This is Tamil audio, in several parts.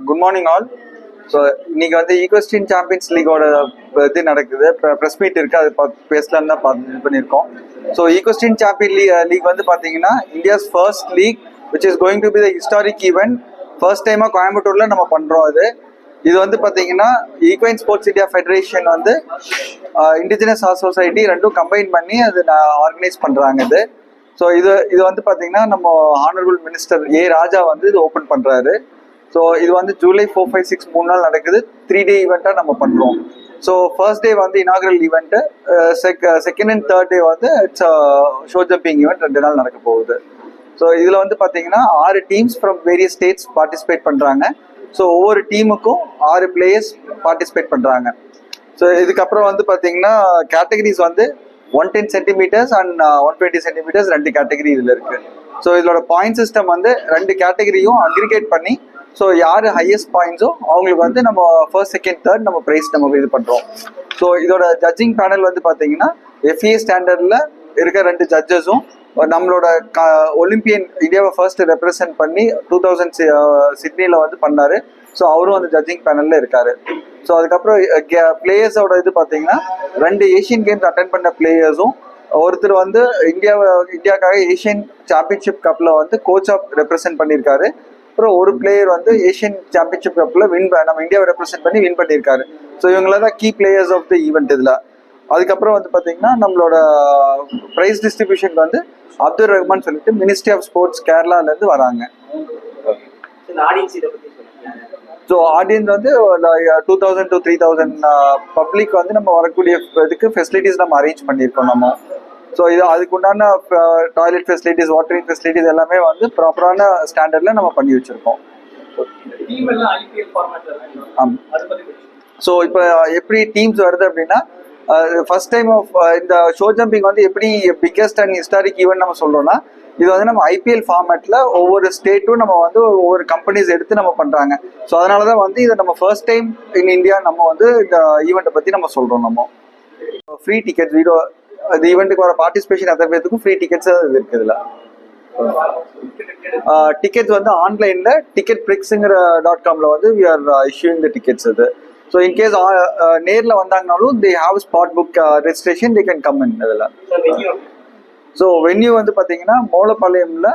Good morning all. ஸோ இன்னைக்கு வந்து ஈக்வெஸ்டியன் சாம்பியன்ஸ் லீகோட இது நடக்குது, ப்ரெஸ் மீட் இருக்கு, அது பேசலாம் தான் இது பண்ணியிருக்கோம். ஸோ ஈக்வெஸ்டியன் சாம்பியன் லீக் வந்து பார்த்தீங்கன்னா India's first league which is going to be the historic event. First டைமாக கோயம்புத்தூர்ல நம்ம பண்ணுறோம். இது வந்து பார்த்தீங்கன்னா ஈக்வைன் ஸ்போர்ட்ஸ் இந்தியா ஃபெடரேஷன் வந்து இண்டிஜினஸ் சொசைட்டி ரெண்டும் கம்பைன் பண்ணி அது ஆர்கனைஸ் பண்ணுறாங்க. ஸோ இது வந்து பார்த்தீங்கன்னா நம்ம ஹானரபிள் மினிஸ்டர் ராஜா வந்து இது ஓப்பன் பண்ணுறாரு. ஸோ இது வந்து ஜூலை 4, 5, 6 3 நாள் நடக்குது. 3 டே ஈவெண்ட்டாக நம்ம பண்ணுறோம். ஸோ ஃபர்ஸ்ட் டே வந்து inaugural event, second and third day வந்து இட்ஸ் ஷோ ஜம்பிங் ஈவெண்ட் 2 நாள் நடக்க போகுது. ஸோ இதில் வந்து பார்த்தீங்கன்னா 6 teams from various states participate பண்ணுறாங்க. ஸோ ஒவ்வொரு டீமுக்கும் 6 பிளேயர்ஸ் பார்ட்டிசிபேட் பண்ணுறாங்க. ஸோ இதுக்கப்புறம் வந்து பார்த்தீங்கன்னா கேட்டகரிஸ் வந்து 110 சென்டிமீட்டர்ஸ் அண்ட் 120 சென்டிமீட்டர்ஸ் 2 கேட்டகரி இதில் இருக்கு. ஸோ இதோட பாயிண்ட் சிஸ்டம் வந்து 2 கேட்டகரியும் அக்ரிகேட் பண்ணி, ஸோ யார் ஹையஸ்ட் பாயிண்ட்ஸோ அவங்களுக்கு வந்து நம்ம ஃபர்ஸ்ட், செகண்ட், தேர்ட் நம்ம ப்ரைஸ் நம்ம இது பண்ணுறோம். ஸோ இதோட ஜட்ஜிங் பேனல் வந்து பார்த்தீங்கன்னா FIA ஸ்டாண்டர்டில் இருக்க 2 ஜட்ஜஸும் நம்மளோட ஒலிம்பியன் இந்தியாவை ஃபர்ஸ்ட் ரெப்ரசென்ட் பண்ணி 2000 சிட்னியில் வந்து பண்ணாரு. ஸோ அவரும் அந்த ஜட்ஜிங் பேனல்ல இருக்காரு. ஸோ அதுக்கப்புறம் பிளேயர்ஸோட இது பார்த்தீங்கன்னா 2 ஏஷியன் கேம்ஸ் அட்டன் பண்ண பிளேயர்ஸும், ஒருத்தர் வந்து இந்தியாவுக்காக ஏஷியன் சாம்பியன்ஷிப் கப்ல வந்து கோச்சா ரெப்ரசென்ட் பண்ணியிருக்காரு. அப்புறம் ஒரு பிளேயர் வந்து ஏஷியன் சாம்பியன்ஷிப் கப்ல நம்ம இந்தியாவை ரெப்ரசென்ட் பண்ணி வின் பண்ணியிருக்காரு. ஸோ இவங்கள தான் key players of the event இதில். அதுக்கப்புறம் வந்து பார்த்தீங்கன்னா நம்மளோட ப்ரைஸ் டிஸ்ட்ரிபியூஷன் வந்து அப்துல் ரஹ்மான் சொல்லிட்டு மினிஸ்ட்ரி ஆஃப் ஸ்போர்ட்ஸ் கேரளாலேருந்து வராங்க. ஸோ ஆடியன்ஸ் வந்து 2000 to 3000 பப்ளிக் வந்து நம்ம வரக்கூடிய இதுக்கு ஃபெசிலிட்டிஸ் நம்ம அரேஞ்ச் பண்ணியிருக்கோம் நம்ம. ஸோ இது அதுக்கு உண்டான டாய்லெட் ஃபெசிலிட்டிஸ், வாட்டரிங் ஃபெசிலிட்டிஸ் எல்லாமே வந்து ப்ராப்பரான ஸ்டாண்டர்டில் நம்ம பண்ணி வச்சுருக்கோம். ஆமாம். ஸோ இப்போ எப்படி டீம்ஸ் வருது அப்படின்னா, ஃபர்ஸ்ட் டைம் ஆஃப் இந்த ஷோ ஜம்பிங் வந்து எப்படி பிக்கஸ்ட் அண்ட் ஹிஸ்டாரிக் ஈவெண்ட் நம்ம சொல்கிறோம்னா, இது வந்து நம்ம IPL ஃபார்மேட்டில் ஒவ்வொரு ஸ்டேட்டும் நம்ம வந்து ஒவ்வொரு கம்பெனிஸ் எடுத்து நம்ம பண்ணுறாங்க. ஸோ அதனால தான் வந்து இதை நம்ம ஃபர்ஸ்ட் டைம் இன் இந்தியா நம்ம வந்து இந்த ஈவெண்ட்டை பற்றி நம்ம சொல்கிறோம். நம்ம ஃப்ரீ டிக்கெட்ஸ் இந்த ஈவெண்ட்டுக்கு வர பார்ட்டிசிபேஷன் அத்தனை பேருக்கும் ஃப்ரீ டிக்கெட்ஸ் இது இருக்குதுல. டிக்கெட்ஸ் வந்து ஆன்லைனில் ticketprix.com வந்து we are issuing the tickets. So in case நேரில் வந்தாங்கனாலும் they have spot book registration, they can come in. இதில் ஸோ வென்யூ வந்து பார்த்தீங்கன்னா மோலப்பாளையம்ல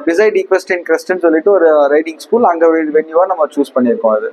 பிசைட் ஈக்வெஸ்டியன் கிரஸ்ட்னு சொல்லிட்டு ஒரு ரைடிங் ஸ்கூல், அங்கே வென்யூவாக நம்ம சூஸ் பண்ணியிருக்கோம். அது